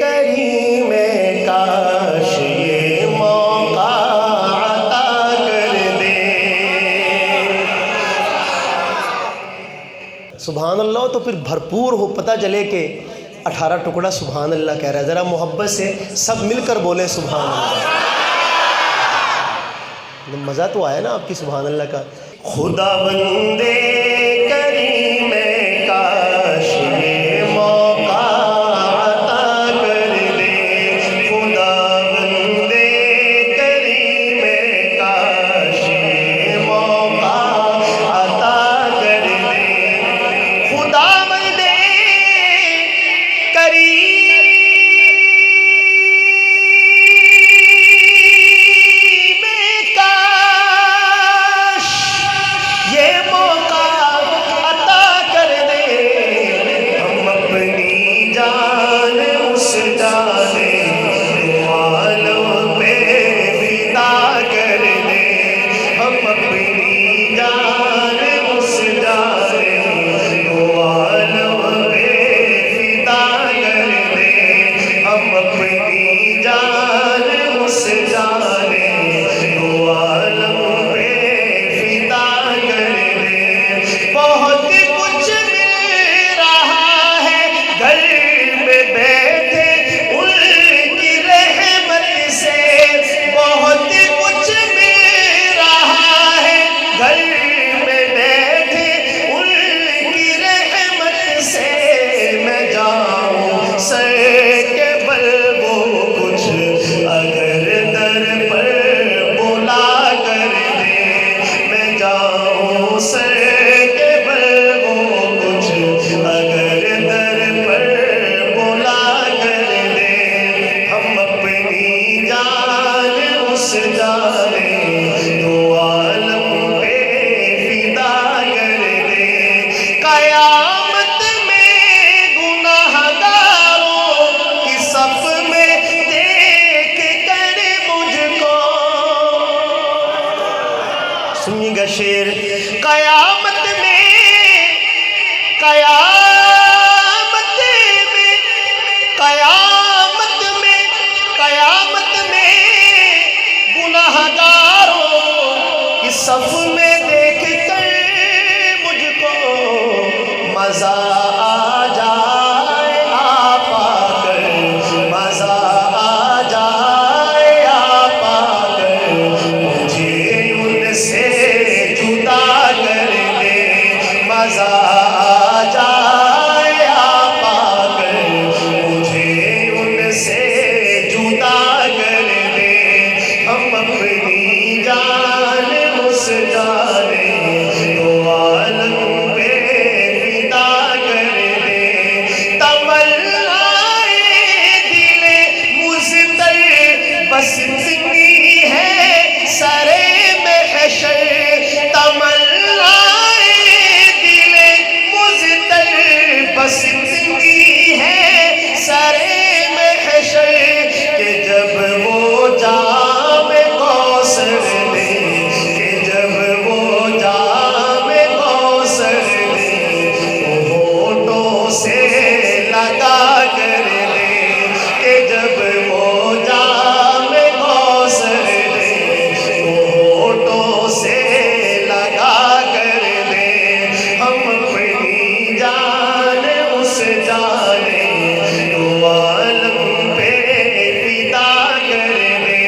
کریم کاش یہ موقع عطا کر دے۔ سبحان اللہ تو پھر بھرپور ہو، پتہ چلے کہ 18 ٹکڑا سبحان اللہ کہہ رہا ہے۔ ذرا محبت سے سب مل کر بولے سبحان اللہ۔ مزہ تو آیا نا آپ کی سبحان اللہ کا۔ خدا بندے کریم کاش یہ موقع عطا کر دے، خدا بندے کریم کاش یہ موقع عطا کر دے، خدا بندے کریم سنیے گا شعر، قیامت میں قیامت میں قیامت میں قیامت میں گناہ گاروں کی صف میں دیکھ کر مجھ کو مزہ آ جائے آپ آ کر، مزہ آ جائے آپ آ کر، مجھے ان سے جدا کر دے، مزہ آ جائے آپ آ کر، مجھے ان سے جدا کر دے، ہم اپنی جان اس جانے تو عالم پہ فدا کر دے، تمنائے دل مضطر بس اتنی ہے سرے محشر، تمنائے دل مضطر بس اتنی ہے سرے محشر، کہ جب وہ جام کوثر دے، کہ جب وہ جام کوثر دے، تو ہونٹوں سے لگا کر دے، کہ جب وہ جام کوثر دے، تو ہونٹوں سے لگا کر دے، ہم اپنی جان اس جانے تو عالم پہ فدا کر دے،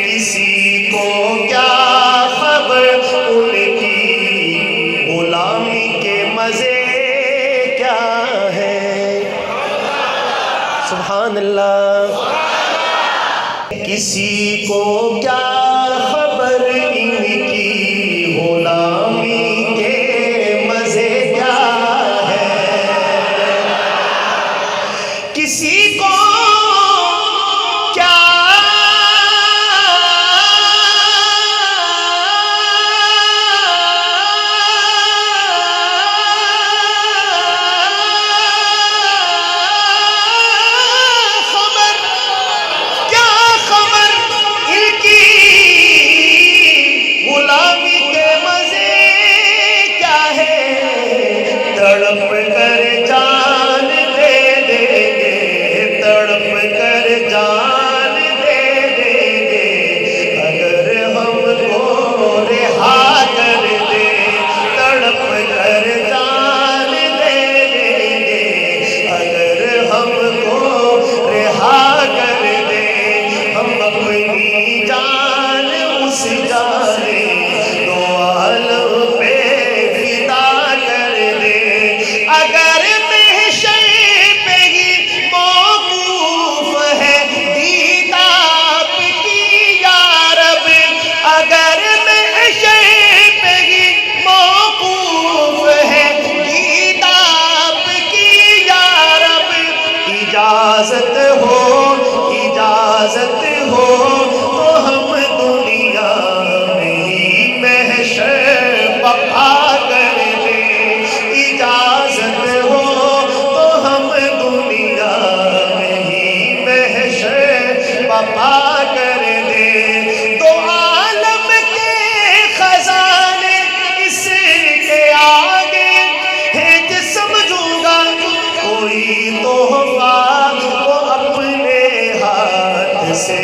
کسی کو کیا خبر ان کی غلامی کے مزے کیا ہے۔ سبحان اللہ۔ کسی کو کیا خبر ان کی غلامی کے مزے کیا ہے، کسی کو کیا خبر، کیا خبر ان کی غلامی کے مزے کیا ہے، تڑپ کر جان دے دیں گے، تڑپ کر جان دے دیں گے اگر ہم کو رہا کر دے، تڑپ کر جان دے دیں گے اگر ہم کو رہا کر دے، ہم اپنی جان اس جانے دو عالم پہ فدا کر دے، اگر محشر پہ ہی موقوف ہے دید آپ کی یا رب، اگر محشر پہ ہی موقوف ہے دید آپ کی یا رب، اجازت ہو تو ہم دنیا میں ہی محشر بپا کر دیں، اجازت ہو تو ہم دنیا میں ہی محشر بپا کر دیں، دو عالم کے خزانے اس کے آگے ہیں کہ سمجھوں گا کوئی تحفہ وہ اپنے ہاتھ سے